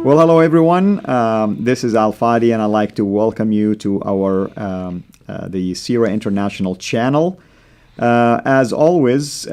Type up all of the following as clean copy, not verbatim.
Well, hello everyone. This is Al Fadi, and I'd like to welcome you to our the Sira International channel. As always,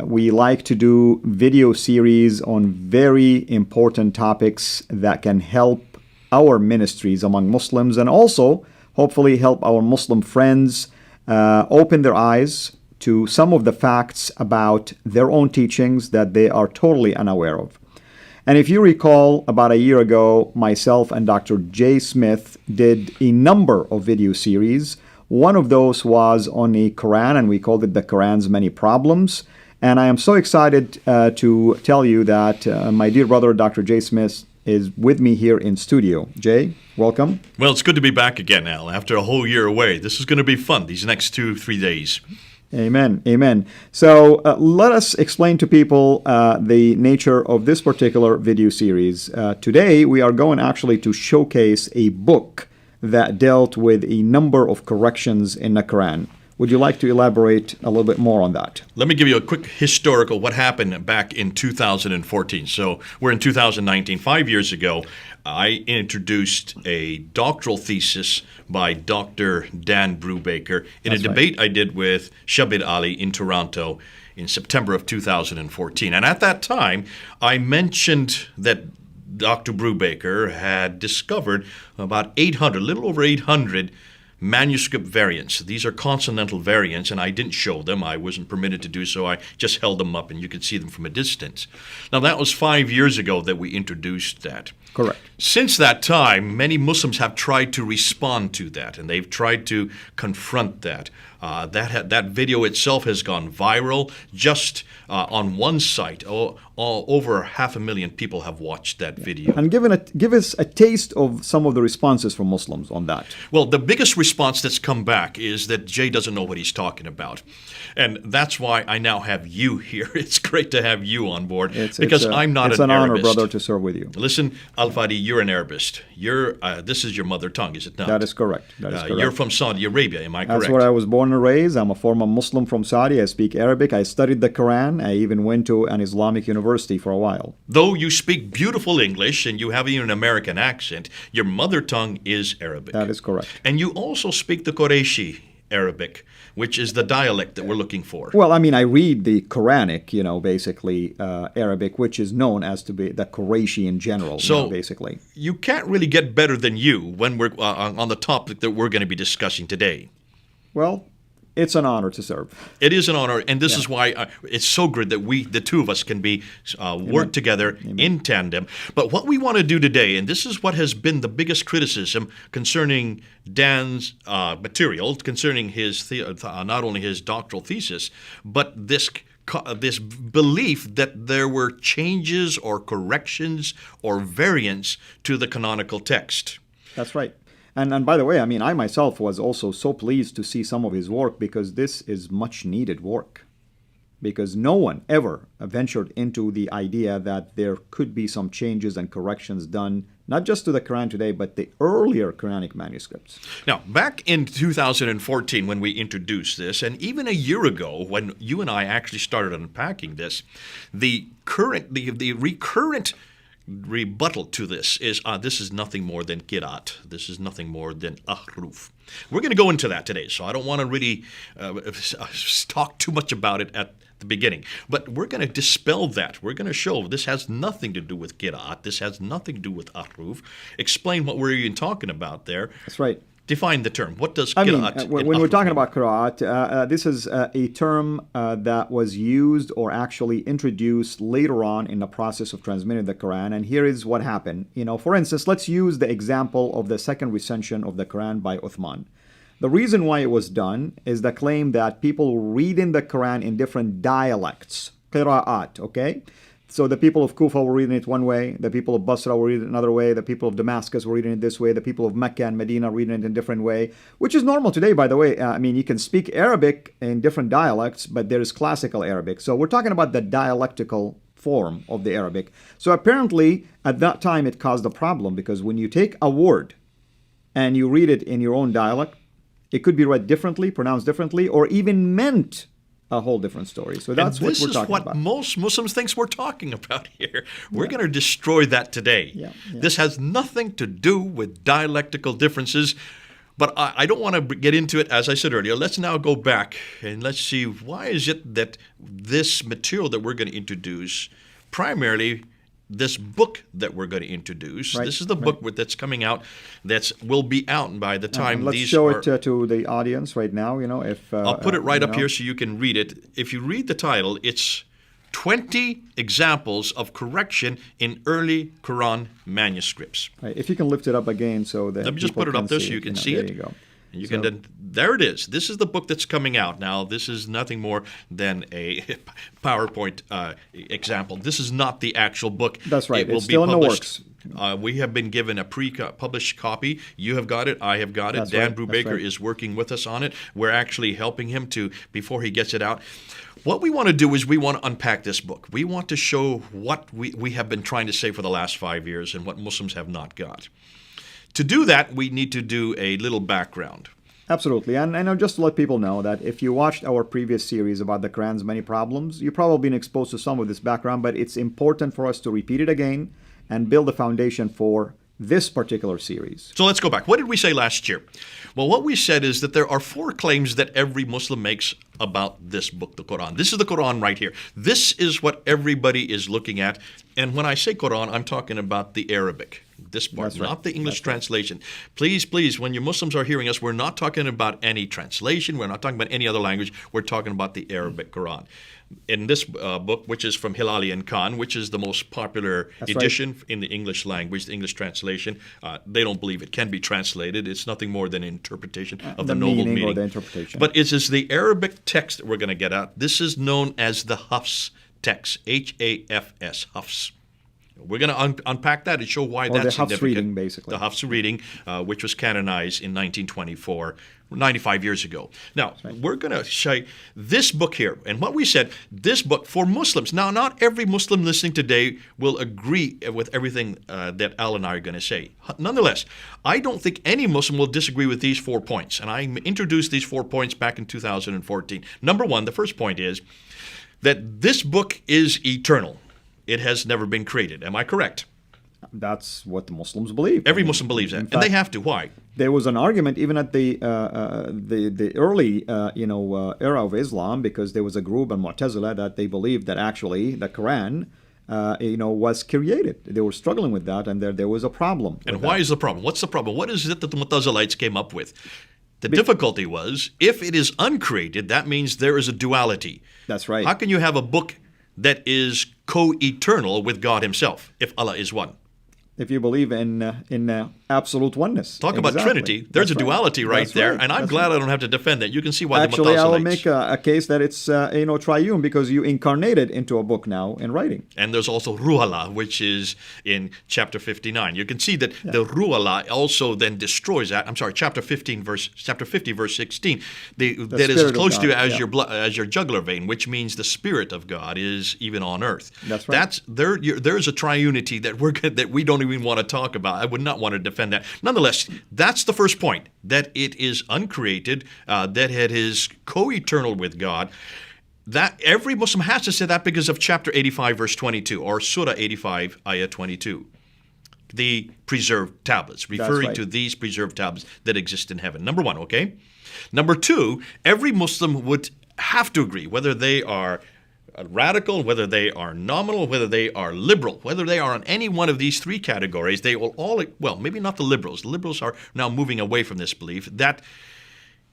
we like to do video series on very important topics that can help our ministries among Muslims, and also hopefully help our Muslim friends open their eyes to some of the facts about their own teachings that they are totally unaware of. And if you recall, about a year ago, myself and Dr. Jay Smith did a number of video series. One of those was on the Quran, and we called it The Quran's Many Problems. And I am so excited to tell you that my dear brother, Dr. Jay Smith, is with me here in studio. Jay, welcome. Well, it's good to be back again, Al, after a whole year away. This is going to be fun, these next 2-3 days. Amen. Amen. So let us explain to people the nature of this particular video series. Today, we are going actually to showcase a book that dealt with a number of corrections in the Quran. Would you like to elaborate a little bit more on that? Let me give you a quick historical what happened back in 2014. So we're in 2019. 5 years ago, I introduced a doctoral thesis by Dr. Dan Brubaker in a debate I did with Shabir Ali in Toronto in September of 2014. And at that time, I mentioned that Dr. Brubaker had discovered about 800, a little over 800 manuscript variants. These are consonantal variants, and I didn't show them. I wasn't permitted to do so. I just held them up, and you could see them from a distance. Now, that was 5 years ago that we introduced that. Correct. Since that time, many Muslims have tried to respond to that, and they've tried to confront that. That video itself has gone viral. Just on one site, over 500,000 people have watched that video. And give us a taste of some of the responses from Muslims on that. Well, the biggest response that's come back is that Jay doesn't know what he's talking about. And that's why I now have you here. It's great to have you on board because I'm not an Arabist. It's an honor, brother, to serve with you. Listen, Al-Fadi, you're an Arabist. This is your mother tongue, is it not? That is correct. That is correct. You're from Saudi Arabia, am I correct? That's where I was born and raised. I'm a former Muslim from Saudi. I speak Arabic. I studied the Quran. I even went to an Islamic university for a while. Though you speak beautiful English and you have even an American accent, your mother tongue is Arabic. That is correct. And you also speak the Qurayshi Arabic, which is the dialect that we're looking for. Well, I mean, I read the Quranic, basically Arabic, which is known as to be the Qurayshi in general, basically. You can't really get better than you when we're on the topic that we're going to be discussing today. Well, it's an honor to serve. It is an honor, and this is why it's so good that the two of us can be work together in tandem. But what we want to do today, and this is what has been the biggest criticism concerning Dan's material, concerning his not only his doctoral thesis, but this belief that there were changes or corrections or variants to the canonical text. That's right. And by the way, I mean, I myself was also so pleased to see some of his work because this is much needed work. Because no one ever ventured into the idea that there could be some changes and corrections done, not just to the Quran today, but the earlier Quranic manuscripts. Now, back in 2014 when we introduced this, and even a year ago when you and I actually started unpacking this, the recurrent rebuttal to this is nothing more than qira'at. This is nothing more than ahruf. We're going to go into that today, so I don't want to really talk too much about it at the beginning. But we're going to dispel that. We're going to show this has nothing to do with qira'at. This has nothing to do with ahruf. Explain what we're even talking about there. That's right. Define the term. What does qira'at when we're talking about qira'at, this is a term that was used or actually introduced later on in the process of transmitting the Quran. And here is what happened. For instance, let's use the example of the second recension of the Quran by Uthman. The reason why it was done is the claim that people read in the Quran in different dialects, qira'at, okay? So the people of Kufa were reading it one way, the people of Basra were reading it another way, the people of Damascus were reading it this way, the people of Mecca and Medina reading it in a different way, which is normal today, by the way. I mean, you can speak Arabic in different dialects, but there is classical Arabic. So we're talking about the dialectical form of the Arabic. So apparently, at that time, it caused a problem because when you take a word and you read it in your own dialect, it could be read differently, pronounced differently, or even meant a whole different story. So that's what we're talking about. This is what most Muslims think we're talking about here. We're going to destroy that today. Yeah. This has nothing to do with dialectical differences. But I don't want to get into it, as I said earlier. Let's now go back and let's see, why is it that this material that we're going to introduce, primarily this book that we're going to introduce, this is the book that's coming out, will be out by the time let's these show it to the audience right now. If I'll put it right up here so you can read it. If you read the title, it's 20 examples of correction in early Quran manuscripts. Right. If you can lift it up again so that let me just put it up there so you can see it. There you go. You can then, there it is. This is the book that's coming out. Now, this is nothing more than a PowerPoint example. This is not the actual book. That's right. It will it's still be published. in the works. We have been given a pre-published copy. You have got it. I have got it. That's Dan right. Brubaker is working with us on it. We're actually helping him before he gets it out. What we want to do is we want to unpack this book. We want to show what we have been trying to say for the last 5 years and what Muslims have not got. To do that, we need to do a little background. Absolutely. And I'll just let people know that if you watched our previous series about the Quran's many problems, you've probably been exposed to some of this background, but it's important for us to repeat it again and build a foundation for this particular series. So let's go back. What did we say last year? Well, what we said is that there are 4 claims that every Muslim makes about this book, the Quran. This is the Quran right here. This is what everybody is looking at. And when I say Quran, I'm talking about the Arabic, this part, That's right. not the English That's right. translation. Please, when you Muslims are hearing us, we're not talking about any translation. We're not talking about any other language. We're talking about the Arabic Quran. In this book, which is from Hilali and Khan, which is the most popular That's edition in the English language, the English translation, they don't believe it can be translated. It's nothing more than an interpretation of the noble meaning. Or the interpretation. But it is the Arabic text that we're going to get at. This is known as the Hafs text, H-A-F-S, Hafs. We're going to unpack that and show why that's the Hafs significant. reading, basically. The Hafs reading, which was canonized in 1924, 95 years ago. Now, we're going to show this book here. And what we said, this book for Muslims. Now, not every Muslim listening today will agree with everything that Al and I are going to say. Nonetheless, I don't think any Muslim will disagree with these 4 points. And I introduced these 4 points back in 2014. Number 1, the first point is that this book is eternal. It has never been created. Am I correct? That's what the Muslims believe. Every Muslim believes that, and they have to. Why? There was an argument even at the early era of Islam, because there was a group in Mu'tazila that they believed that actually the Quran was created. They were struggling with that, and there was a problem. And why is the problem? What's the problem? What is it that the Mu'tazilites came up with? The difficulty was, if it is uncreated, that means there is a duality. That's right. How can you have a book that is co-eternal with God himself, if Allah is one? If you believe in absolute oneness. Talk about Trinity. There's a duality right there, and I'm glad I don't have to defend that. You can see why actually, the Mu'tazilites. I will make a case that it's triune, because you incarnated into a book now in writing. And there's also Ruh Allah, which is in chapter 59. You can see that the Ruh Allah also then destroys that. I'm sorry, chapter 50, verse 16. That is as close to as your jugular vein, which means the Spirit of God is even on earth. That's right. There's a triunity that we don't even want to talk about. I would not want to defend that. Nonetheless, that's the first point, that it is uncreated, that it is co-eternal with God. That every Muslim has to say that because of chapter 85, verse 22, or Surah 85, ayah 22. The preserved tablets, referring to these preserved tablets that exist in heaven. Number 1, okay? Number 2, every Muslim would have to agree, whether they are radical, whether they are nominal, whether they are liberal, whether they are in any one of these 3 categories, they will all, well, maybe not the liberals. The liberals are now moving away from this belief that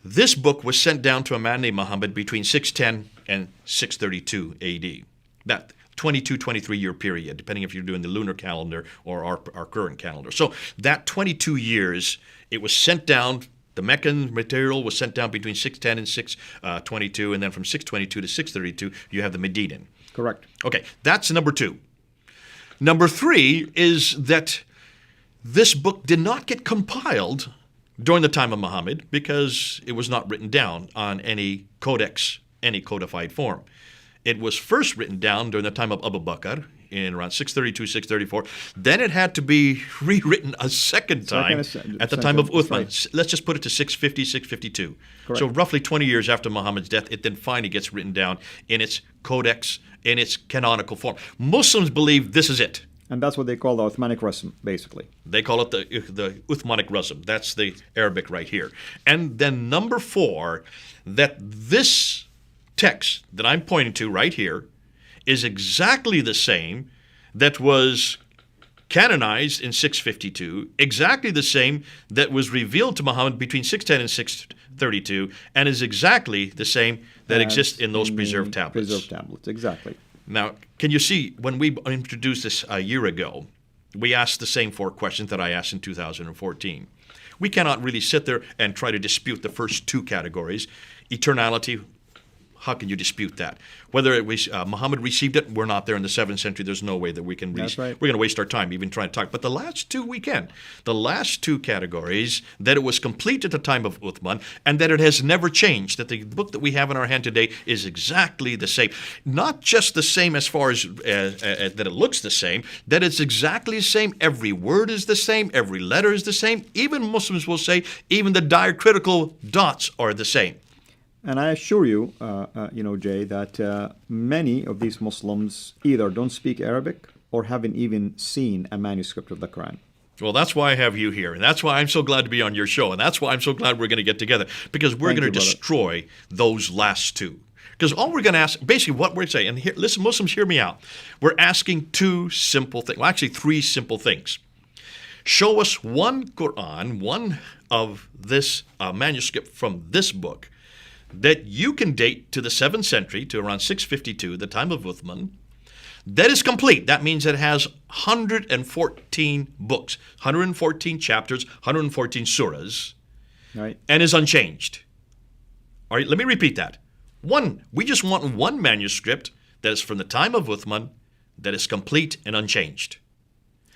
this book was sent down to a man named Muhammad between 610 and 632 AD. That 22, 23-year period, depending if you're doing the lunar calendar or our current calendar. So that 22 years, it was sent down. The Meccan material was sent down between 610 and 622, and then from 622 to 632, you have the Medinan. Correct. Okay, that's number 2. Number 3 is that this book did not get compiled during the time of Muhammad because it was not written down on any codex, any codified form. It was first written down during the time of Abu Bakr in around 632, 634. Then it had to be rewritten a second time at the time of Uthman. Right. Let's just put it to 650, 652. Correct. So roughly 20 years after Muhammad's death, it then finally gets written down in its codex, in its canonical form. Muslims believe this is it. And that's what they call the Uthmanic Rasm, basically. They call it the Uthmanic Rasm. That's the Arabic right here. And then number 4, that this text that I'm pointing to right here is exactly the same that was canonized in 652, exactly the same that was revealed to Muhammad between 610 and 632, and is exactly the same that exists in those preserved tablets. Preserved tablets, exactly. Now, can you see, when we introduced this a year ago, we asked the same 4 questions that I asked in 2014. We cannot really sit there and try to dispute the first 2 categories. Eternality, how can you dispute that? Whether it was Muhammad received it, we're not there in the 7th century. There's no way that we can. That's right. We're going to waste our time even trying to talk. But the last 2 we can. The last 2 categories, that it was complete at the time of Uthman, and that it has never changed. That the book that we have in our hand today is exactly the same. Not just the same as far as that it looks the same. That it's exactly the same. Every word is the same. Every letter is the same. Even Muslims will say even the diacritical dots are the same. And I assure you, Jay, that many of these Muslims either don't speak Arabic or haven't even seen a manuscript of the Quran. Well, that's why I have you here, and that's why I'm so glad to be on your show, and that's why I'm so glad we're going to get together, because we're going to destroy those last 2. Because all we're going to ask, basically what we're saying, and here, listen, Muslims, hear me out. We're asking 2 simple things, well, actually 3 simple things. Show us one Quran, one of this manuscript from this book, that you can date to the 7th century, to around 652, the time of Uthman, that is complete. That means it has 114 books, 114 chapters, 114 surahs, right, and is unchanged. All right, let me repeat that. We just want one manuscript that is from the time of Uthman, that is complete and unchanged.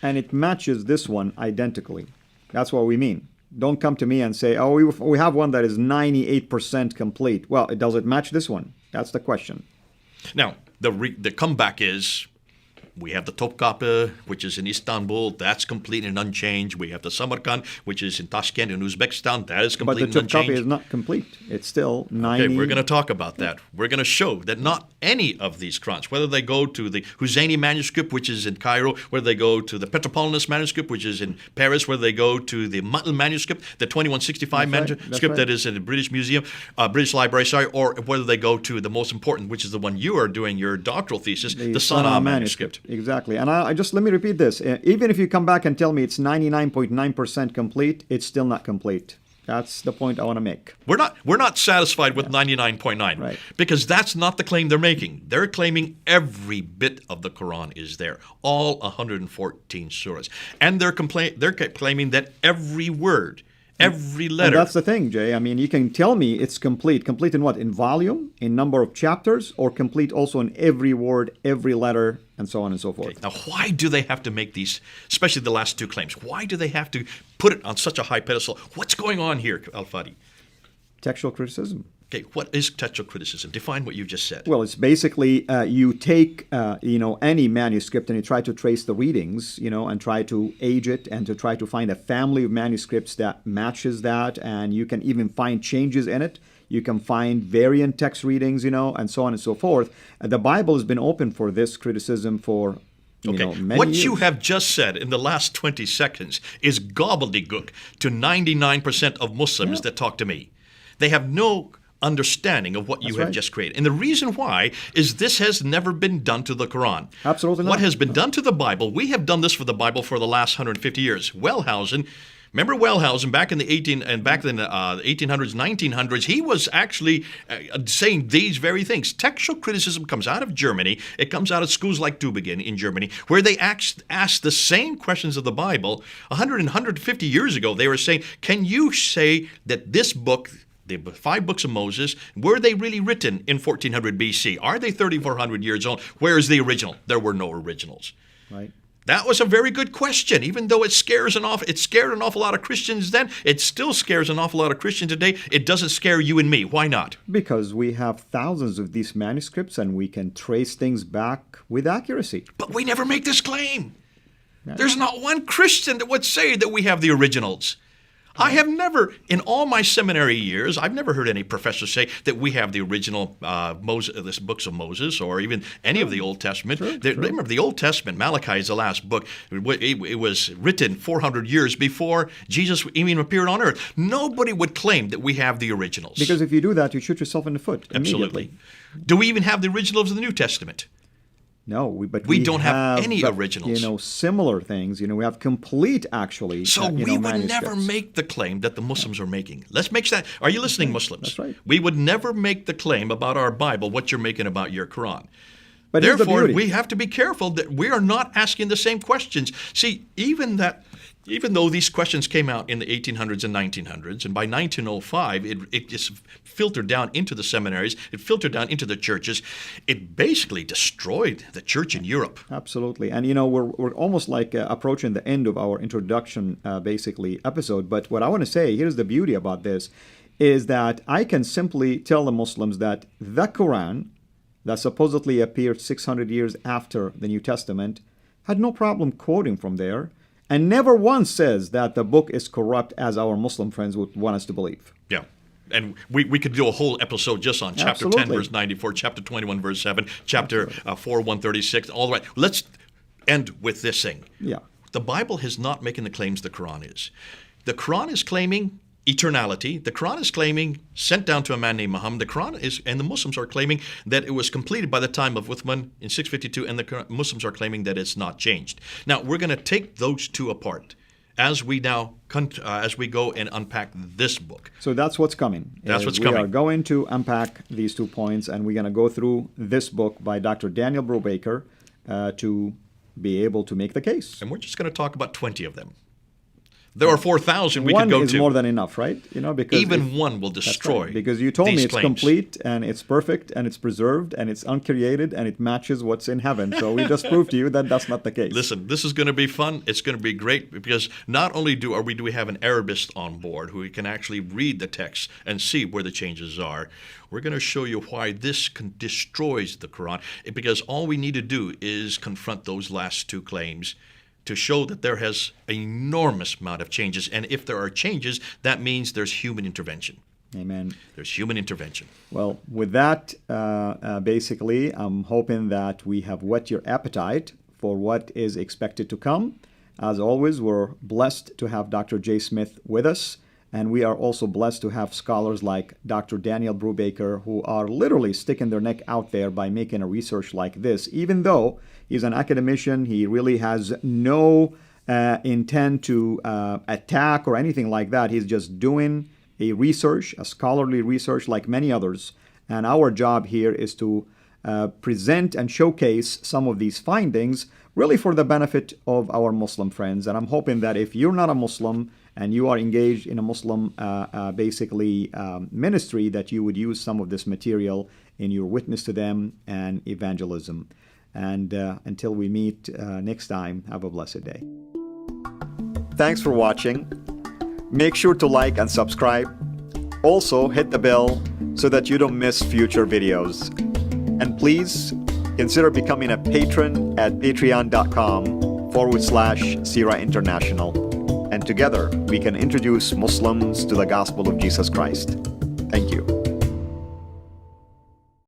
And it matches this one identically. That's what we mean. Don't come to me and say, oh, we have one that is 98% complete. Well, does it match this one? That's the question. Now, the comeback is, we have the Topkapi, which is in Istanbul. That's complete and unchanged. We have the Samarkand, which is in Tashkent in Uzbekistan. That is complete and unchanged. But the Topkapi is not complete. It's still 90. Okay, we're going to talk about that. We're going to show that not any of these Qurans, whether they go to the Husseini manuscript, which is in Cairo, whether they go to the Petropolitanus manuscript, which is in Paris, whether they go to the Matl manuscript, the 2165 manuscript that is in the British Museum, British Library, or whether they go to the most important, which is the one you are doing your doctoral thesis, the Sana'a manuscript. Exactly. And I just let me repeat this. Even if you come back and tell me it's 99.9% complete, it's still not complete. That's the point I want to make. We're not satisfied with 99.9, right, because that's not the claim they're making. They're claiming every bit of the Quran is there, all 114 surahs. And they're claiming that every word, every letter. And that's the thing, Jay. I mean, you can tell me it's complete. Complete in what? In volume, in number of chapters, or complete also in every word, every letter, and so on and so forth. Okay. Now, why do they have to make these, especially the last 2 claims? Why do they have to put it on such a high pedestal? What's going on here, Al-Fadi? Textual criticism. Okay, what is textual criticism? Define what you just said. Well, it's basically you take any manuscript and you try to trace the readings, and try to age it and to try to find a family of manuscripts that matches that, and you can even find changes in it. You can find variant text readings, and so on and so forth. The Bible has been open for this criticism for many years. You have just said in the last 20 seconds is gobbledygook to 99% of Muslims that talk to me. They have no understanding of what you have just created. And the reason why is this has never been done to the Quran. Absolutely not. What has been done to the Bible, we have done this for the Bible for the last 150 years. Wellhausen, remember Wellhausen back in the 1800s, 1900s, he was actually saying these very things. Textual criticism comes out of Germany. It comes out of schools like Tübingen in Germany, where they ask the same questions of the Bible. 100 and 150 years ago, they were saying, can you say that this book, the 5 books of Moses, were they really written in 1400 BC? Are they 3,400 years old? Where is the original? There were no originals. Right. That was a very good question. Even though it scared an awful lot of Christians then, it still scares an awful lot of Christians today. It doesn't scare you and me. Why not? Because we have thousands of these manuscripts and we can trace things back with accuracy. But we never make this claim. There's not one Christian that would say that we have the originals. I have never, in all my seminary years, I've never heard any professor say that we have the original Moses, books of Moses, or even any of the Old Testament. Remember, the Old Testament, Malachi is the last book. It was written 400 years before Jesus even appeared on earth. Nobody would claim that we have the originals. Because if you do that, you shoot yourself in the foot Absolutely. Do we even have the originals of the New Testament? No, but we don't have any originals. Similar things. We have complete, actually. So we would never make the claim that the Muslims are making. Let's make that. Are you listening, Muslims? That's right. We would never make the claim about our Bible what you're making about your Quran. But therefore, we have to be careful that we are not asking the same questions. See, even though these questions came out in the 1800s and 1900s, and by 1905, it just filtered down into the seminaries, it filtered down into the churches, it basically destroyed the church in Europe. Absolutely. And, we're almost like approaching the end of our introduction, basically, episode. But what I want to say, here's the beauty about this, is that I can simply tell the Muslims that the Quran, that supposedly appeared 600 years after the New Testament, had no problem quoting from there, and never once says that the book is corrupt as our Muslim friends would want us to believe. Yeah. And we could do a whole episode just on chapter 10, verse 94, chapter 21, verse 7, chapter 4, 136, all the way. Let's end with this thing. Yeah. The Bible is not making the claims the Quran is. The Quran is claiming eternality. The Quran is claiming sent down to a man named Muhammad. The Quran is, and the Muslims are claiming that it was completed by the time of Uthman in 652, and the Muslims are claiming that it's not changed. Now, we're going to take those two apart as we go and unpack this book. So that's what's coming. That's what's coming. We are going to unpack these 2 points, and we're going to go through this book by Dr. Daniel Brubaker to be able to make the case. And we're just going to talk about 20 of them. There are 4,000 we could go to. One is more than enough, right? Because even one will destroy. Right. Because you told me it's claims. complete and it's perfect and it's preserved and it's uncreated and it matches what's in heaven. So we just proved to you that that's not the case. Listen, this is going to be fun. It's going to be great because not only do we have an Arabist on board who can actually read the text and see where the changes are. We're going to show you why this destroys the Quran, because all we need to do is confront those last 2 claims to show that there has an enormous amount of changes. And if there are changes, that means there's human intervention. Amen. There's human intervention. Well, with that, basically, I'm hoping that we have whet your appetite for what is expected to come. As always, we're blessed to have Dr. J. Smith with us. And we are also blessed to have scholars like Dr. Daniel Brubaker, who are literally sticking their neck out there by making a research like this. Even though he's an academician, he really has no intent to attack or anything like that. He's just doing a research, a scholarly research like many others. And our job here is to present and showcase some of these findings really for the benefit of our Muslim friends. And I'm hoping that if you're not a Muslim and you are engaged in a Muslim ministry, that you would use some of this material in your witness to them and evangelism. And until we meet next time, have a blessed day. Thanks for watching. Make sure to like and subscribe. Also, hit the bell so that you don't miss future videos. And please consider becoming a patron at patreon.com/Sira International. And together we can introduce Muslims to the gospel of Jesus Christ. Thank you.